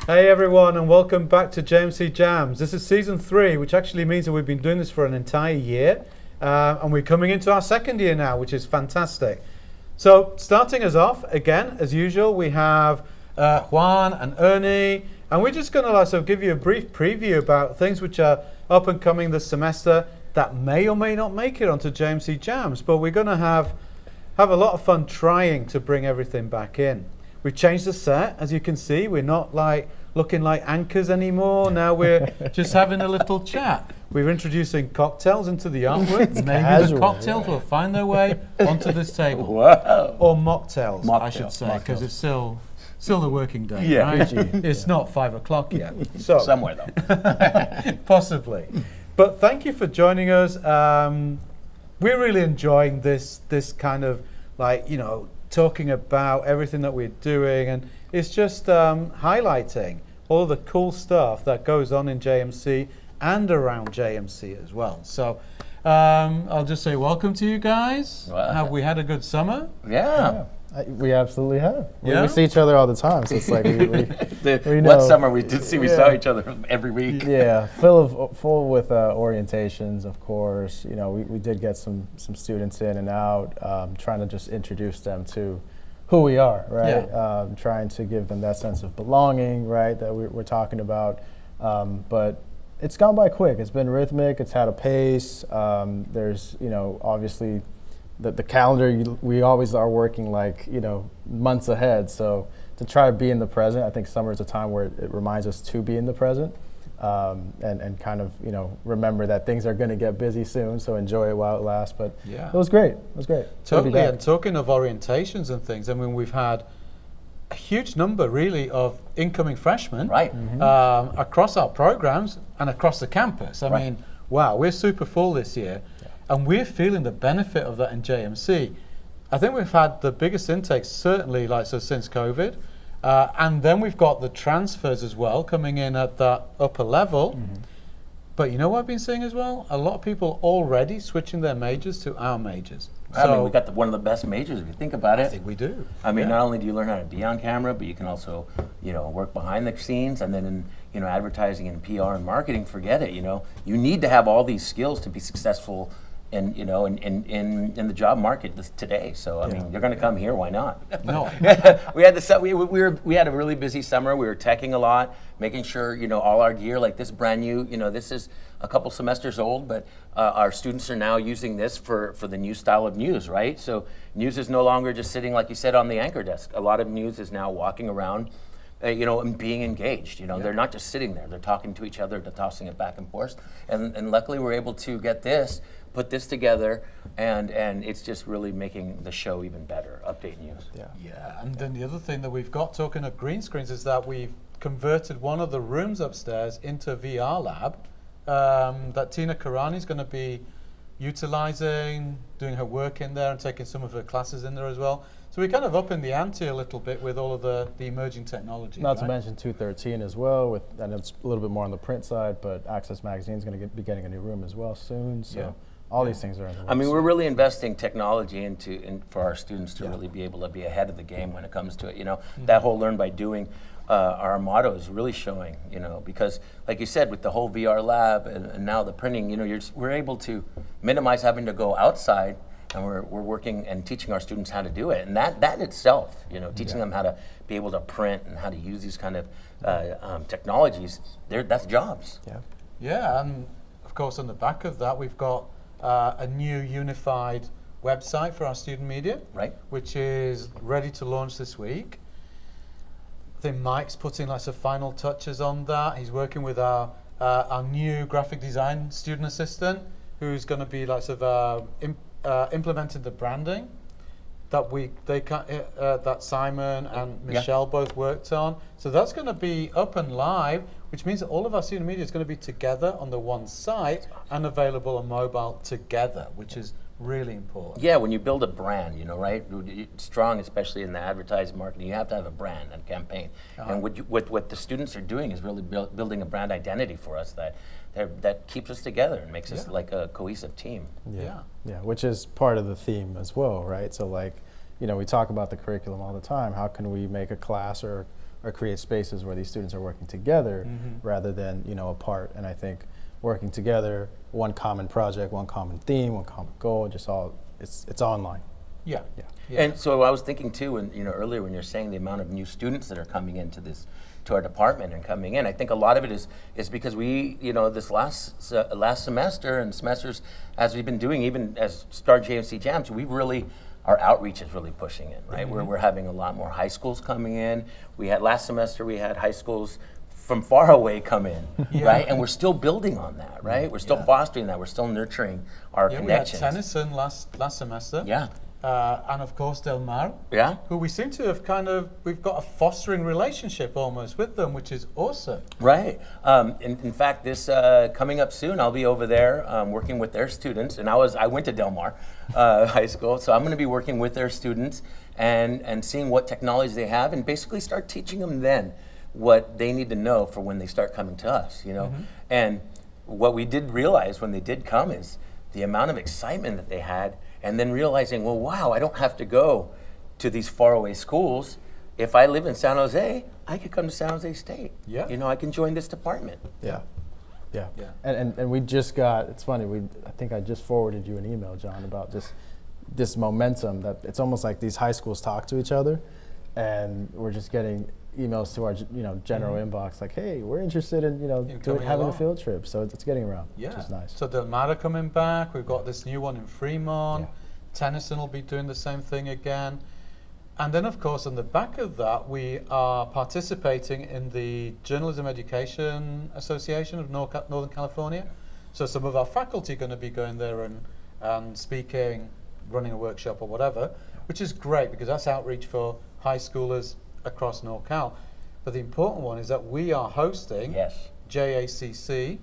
Hey everyone, and welcome back to Jmc Jams. This is season 3, which actually means that we've been doing this for an entire year, and we're coming into our second year now, which is fantastic. So, starting us off, again, as usual, we have Juan and Ernie, and we're just going to give you a brief preview about things which are up and coming this semester that may or may not make it onto Jmc Jams, but we're going to have a lot of fun trying to bring everything back in. We've changed the set, as you can see. We're not looking like anchors anymore. Now we're just having a little chat. We're introducing cocktails into the artwork. Maybe the cocktails will find their way onto this table. Wow. Or mocktails, I should say, because it's still the working day, right? It's not 5 o'clock yet. So Somewhere though. Possibly. But thank you for joining us. We're really enjoying this kind of talking about everything that we're doing, and it's just highlighting all the cool stuff that goes on in JMC and around JMC as well. So I'll just say welcome to you guys. Wow. Have we had a good summer? Yeah. We absolutely have. Yeah? We see each other all the time, so it's like we know. One summer we saw each other every week. Yeah, full with orientations, of course. You know, we did get some students in and out, trying to just introduce them to who we are, right? Yeah. Trying to give them that sense of belonging, right, that we're talking about. But it's gone by quick. It's been rhythmic. It's had a pace. There's, obviously, the calendar, we always are working months ahead. So to try to be in the present, I think summer is a time where it reminds us to be in the present, and kind of, remember that things are going to get busy soon. So enjoy it while it lasts. But Yeah. it was great. It was great. Totally. And talking of orientations and things, I mean, we've had a huge number really of incoming freshmen across our programs and across the campus. I mean, wow, we're super full this year. And we're feeling the benefit of that in JMC. I think we've had the biggest intake certainly since COVID. And then we've got the transfers as well coming in at that upper level. Mm-hmm. But you know what I've been seeing as well? A lot of people already switching their majors to our majors. I mean, we got one of the best majors if you think about it. I think we do. I mean, not only do you learn how to be on camera, but you can also, work behind the scenes, and then in, advertising and PR and marketing, forget it, You need to have all these skills to be successful in the job market today. So I mean, you're going to come here. Why not? No. we had a really busy summer. We were teching a lot, making sure all our gear, like this brand new. This is a couple semesters old, but our students are now using this for the new style of news, right? So news is no longer just sitting, like you said, on the anchor desk. A lot of news is now walking around. And being engaged. They're not just sitting there. They're talking to each other, they're tossing it back and forth. And luckily we're able to put this together, and it's just really making the show even better, update news. Yeah, and then the other thing that we've got, talking of green screens, is that we've converted one of the rooms upstairs into a VR lab that Tina Karani is going to be utilizing, doing her work in there and taking some of her classes in there as well. So we're kind of upping the ante a little bit with all of the emerging technology. Not to mention 213 as well, and it's a little bit more on the print side, but Access Magazine is going to be getting a new room as well soon. So all these things are in the works. I mean, we're really investing technology for our students to really be able to be ahead of the game when it comes to it. That whole learn by doing, our motto is really showing. Because like you said, with the whole VR lab and now the printing, we're able to minimize having to go outside. And we're working and teaching our students how to do it, and that itself, teaching them how to be able to print and how to use these kind of technologies. That's jobs. Yeah, and of course on the back of that we've got a new unified website for our student media, right? Which is ready to launch this week. I think Mike's putting some final touches on that. He's working with our new graphic design student assistant, who's going to be implemented the branding that Simon and Michelle both worked on. So that's going to be up and live, which means that all of our student media is going to be together on the one site and available on mobile together, which is really important. Yeah, when you build a brand, right? Strong, especially in the advertising marketing, you have to have a brand and campaign. And what the students are doing is really building a brand identity for us that keeps us together and makes us like a cohesive team. Yeah, which is part of the theme as well, right? So we talk about the curriculum all the time. How can we make a class or or create spaces where these students are working together rather than, you know, apart. And I think working together, one common project, one common theme, one common goal, just all, it's online. Yeah. And so I was thinking too, and you know, earlier when you're saying the amount of new students that are coming into to our department and coming in, I think a lot of it is because we, you know, this last semester and semesters as we've been doing, even as start Jmc Jams, our outreach is really pushing in, right? We're having a lot more high schools coming in. Last semester we had high schools from far away come in, right? And we're still building on that, right? We're still fostering that. We're still nurturing our connections. We had Tennyson last semester. Yeah. And of course Del Mar, Yeah. who we seem to have we've got a fostering relationship almost with them, which is awesome. Right. In fact, this coming up soon, I'll be over there working with their students. And I went to Del Mar High School, so I'm going to be working with their students and seeing what technology they have and basically start teaching them then what they need to know for when they start coming to us, you know. And what we did realize when they did come is the amount of excitement that they had, and then realizing, well, wow, I don't have to go to these faraway schools. If I live in San Jose, I could come to San Jose State. Yeah. You know, I can join this department. Yeah. And we just got, it's funny, I think I just forwarded you an email, John, about this momentum that it's almost like these high schools talk to each other, and we're just getting emails to our general inbox like, hey, we're interested in having a field trip. So it's getting around, which is nice. So Del Mar coming back. We've got this new one in Fremont. Tennyson will be doing the same thing again. And then, of course, on the back of that, we are participating in the Journalism Education Association of Northern California. So some of our faculty are going to be going there and speaking, running a workshop or whatever, which is great because that's outreach for high schoolers across NorCal. But the important one is that we are hosting JACC,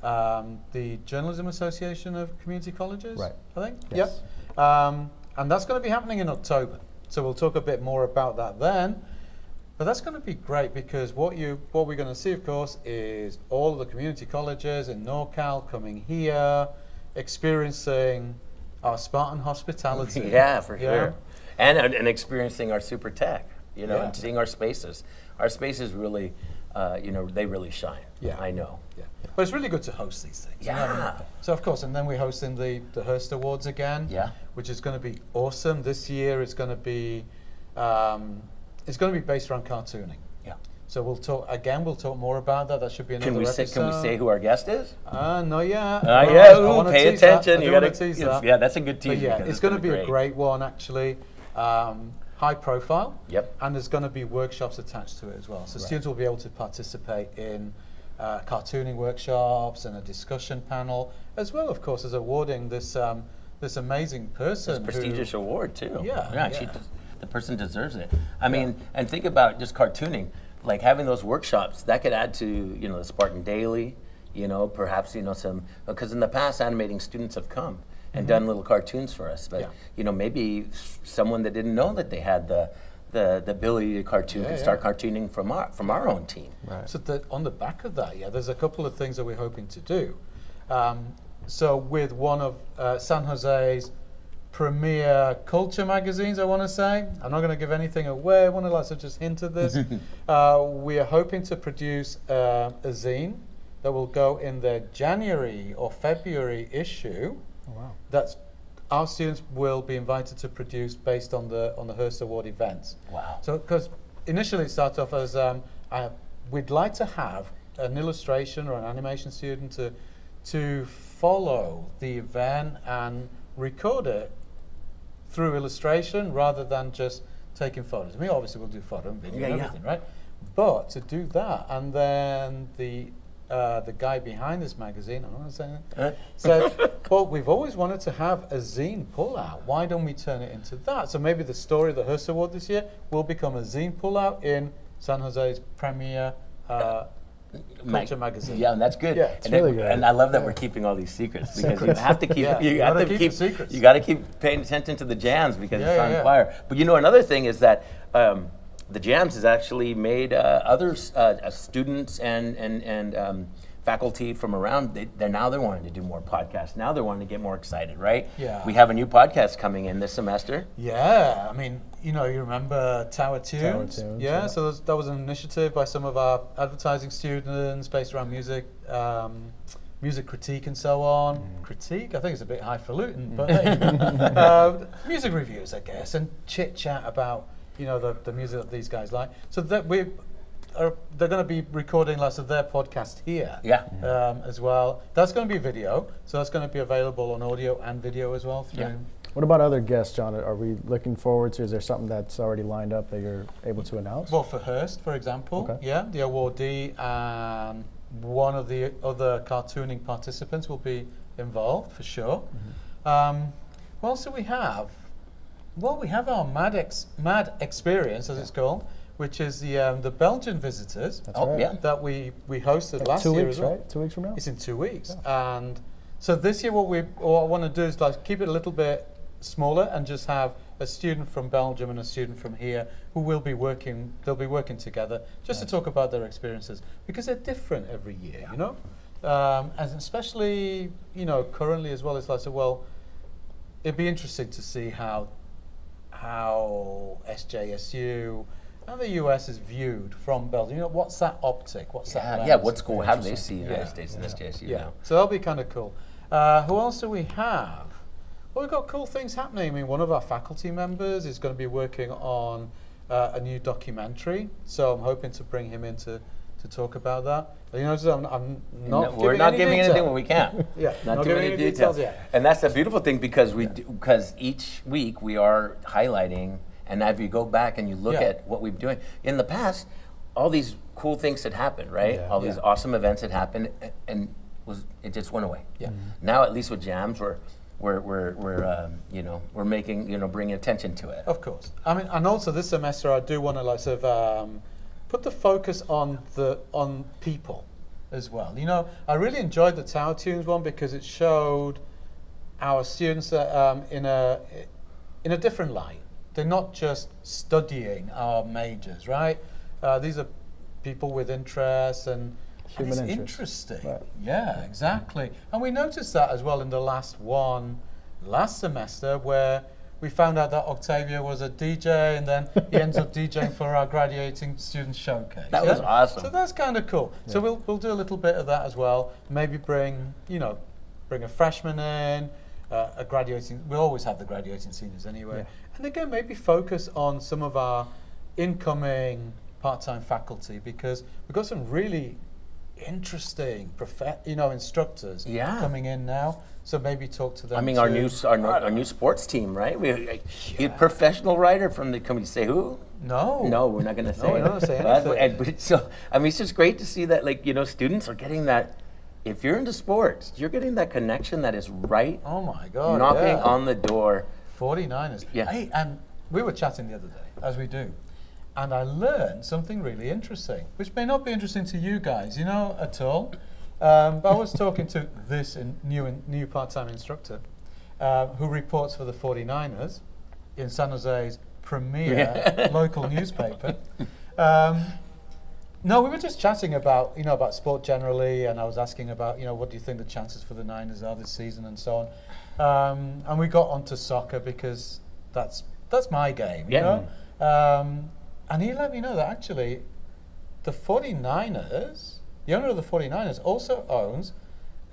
the Journalism Association of Community Colleges, right. I think. Yes. Yep. And that's going to be happening in October. So we'll talk a bit more about that then. But that's going to be great because what we're going to see, of course, is all of the community colleges in NorCal coming here, experiencing our Spartan hospitality. Yeah, for sure. And experiencing our super tech. And seeing our spaces. Our spaces really, they really shine. Yeah. I know. Yeah. But it's really good to host these things. Yeah. You know what I mean? So, of course, and then we're hosting the Hearst Awards again. Yeah. Which is going to be awesome. This year it's going to be based around cartooning. Yeah. So we'll talk more about that. That should be another episode. Can we say who our guest is? No, yeah. Pay attention. You gotta tease that. Yeah, that's a good tease. Yeah, it's going to be a great one, actually. High profile. Yep. And there's going to be workshops attached to it as well. So students will be able to participate in cartooning workshops and a discussion panel, as well, of course, as awarding this amazing person. This prestigious award too. Yeah. The person deserves it. I mean, and think about just cartooning, like having those workshops that could add to the Spartan Daily. Perhaps some, because in the past animating students have come and done little cartoons for us, but maybe someone that didn't know that they had the ability to cartoon could start cartooning from our own team. Right. So on the back of that, there's a couple of things that we're hoping to do. So with one of San Jose's premier culture magazines, I want to say, I'm not going to give anything away. I want to just hint at this. We are hoping to produce a zine that will go in their January or February issue. Oh, wow. That's our students will be invited to produce based on the Hearst Award events. Wow. So, because initially it started off as we'd like to have an illustration or an animation student to follow the event and record it through illustration rather than just taking photos. I mean, obviously we'll do photo and video and everything, right? But to do that, and then the guy behind this magazine, I'm not going to say that, said, well, we've always wanted to have a zine pull-out. Why don't we turn it into that? So maybe the story of the Hearst Award this year will become a zine pull-out in San Jose's premier culture magazine. Yeah, and that's good. Yeah, it's really good. And I love that we're keeping all these secrets because you have to keep you have to keep secrets. You got to keep paying attention to the jams because it's on fire. But another thing is that the jams has actually made others students and faculty from around, they're wanting to do more podcasts. Now they're wanting to get more excited, right? Yeah. We have a new podcast coming in this semester. Yeah, I mean, you remember Tower Tunes? Tower Tunes, Yeah, yeah. so that was an initiative by some of our advertising students based around music, music critique and so on. Critique, I think it's a bit highfalutin, but hey, music reviews, I guess, and chit chat about the music that these guys like. So that they're going to be recording lots of their podcast here, as well. That's going to be video, so that's going to be available on audio and video as well through. Yeah. What about other guests, John? Are we looking forward to? Is there something that's already lined up that you're able to announce? Well, for Hearst, for example, the awardee and one of the other cartooning participants will be involved for sure. What else do we have? Well, we have our Mad Experience, as it's called, which is the Belgian visitors. That's right. That we hosted Like last 2 year weeks, as well. right? 2 weeks from now? It's in 2 weeks, and so this year what I want to do is keep it a little bit smaller and just have a student from Belgium and a student from here who will be working. They'll be working together just to talk about their experiences because they're different every year, and especially currently as well. It's like, so well, it'd be interesting to see how SJSU and the US is viewed from Belgium. What's that optic? What's that lens? Yeah, what's cool? How do they see the United States and SJSU now? So that'll be kind of cool. Who else do we have? Well, we've got cool things happening. I mean, one of our faculty members is going to be working on a new documentary, so I'm hoping to bring him in to talk about that. I'm not. We're not giving anything when we can't. Not giving any details yet. And that's the beautiful thing because each week we are highlighting, and if you go back and you look at what we've been doing in the past, all these cool things had happened, right? Yeah. All these awesome events had happened, and it just went away. Yeah. Now at least with Jams, we're making bringing attention to it. Of course. I mean, and also this semester I do want to put the focus on people as well. I really enjoyed the Tower Tunes one because it showed our students in a different light. They're not just studying our majors, right? These are people with interests and it's interesting. Right. Yeah, exactly. And we noticed that as well in the last semester where we found out that Octavio was a DJ and then he ends up DJing for our graduating student showcase. That was awesome. So that's kind of cool. Yeah. So we'll do a little bit of that as well. Maybe bring a freshman in, a graduating. We always have the graduating seniors anyway. Yeah. And again, maybe focus on some of our incoming part-time faculty because we've got some really interesting instructors coming in now. So maybe talk to them. I mean, our new sports team, right? We a professional writer from the. Can we say who? No, we're not going to say. No, we're not going to say anything. But so I mean, it's just great to see that students are getting that. If you're into sports, you're getting that connection that is right. Oh my God! Knocking on the door. 49ers. Yeah. Hey, and we were chatting the other day, as we do. And I learned something really interesting, which may not be interesting to you guys, at all. But I was talking to this new part-time instructor who reports for the 49ers in San Jose's premier local newspaper. No, we were just chatting about sport generally, and I was asking about what do you think the chances for the Niners are this season and so on. And we got onto soccer because that's my game, and he let me know that actually the 49ers, the owner of the 49ers also owns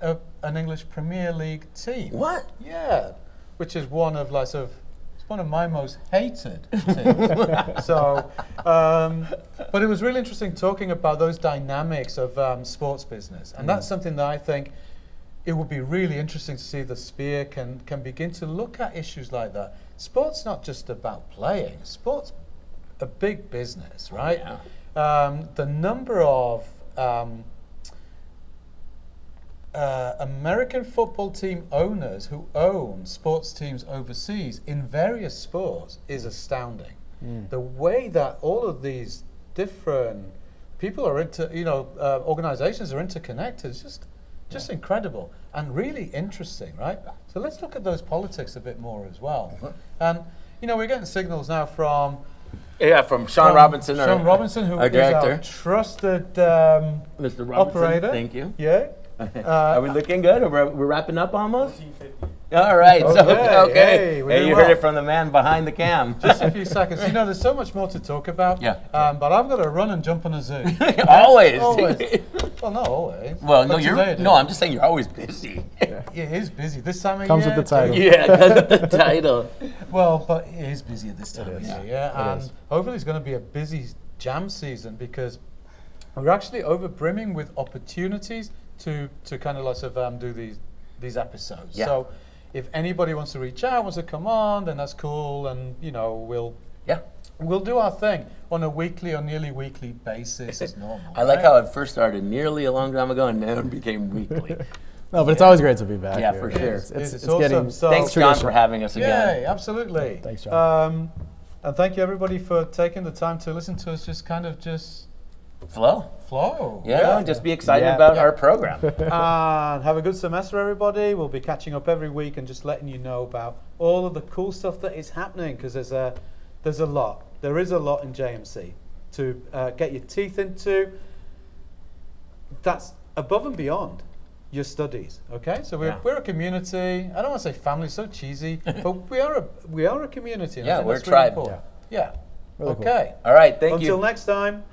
an English Premier League team. What? Yeah, which is one of it's one of my most hated teams. So, but it was really interesting talking about those dynamics of sports business, and that's something that I think it would be really interesting to see if the Sphere can begin to look at issues like that. Sports not just about playing. Sports a big business, right? Yeah. The number of American football team owners who own sports teams overseas in various sports is astounding. The way that all of these different people are organizations are interconnected is just incredible and really interesting, right? So let's look at those politics a bit more as well. And we're getting signals now from Yeah, from Sean Robinson, Sean Robinson, who our is director. our trusted Mr. Robinson, operator. thank you. Yeah. Are we looking good? We're wrapping up almost? All right. Okay, Okay. hey, we're Hey, doing you heard well. it from the man behind the cam. Just a few seconds. You know, there's so much more to talk about. Yeah. But I've got to run and jump on a Zoom. Always. Always. Well, not always. Well, no, But today it no. is. I'm just saying you're always busy. It is busy this time of Comes year. with the title. Yeah, that's the title. Well, but it is busy at this time of is. year, It yeah. And is. hopefully it's going to be a busy jam season because we're actually over brimming with opportunities to kind of do these episodes. Yeah. So if anybody wants to reach out, wants to come on, then that's cool, and we'll do our thing on a weekly or nearly weekly basis as normal. I like right? how it first started nearly a long time ago and now it became weekly. No, but it's always great to be back. Yeah, here. for sure. It's It's awesome. getting So- Thanks, John, tradition. for having us again. Yay, absolutely. Thanks, John. And thank you everybody for taking the time to listen to us just Flow. flow. Yeah, just be excited Yeah. about our program. And have a good semester, everybody. We'll be catching up every week and just letting you know about all of the cool stuff that is happening because there's a lot. There is a lot in JMC to get your teeth into. That's above and beyond your studies. Okay, so we're a community. I don't want to say family, so cheesy, but we are a community. And I Yeah, think we're a that's really tribe. important. Yeah. Really cool. Okay. All right, thank you. Until next time.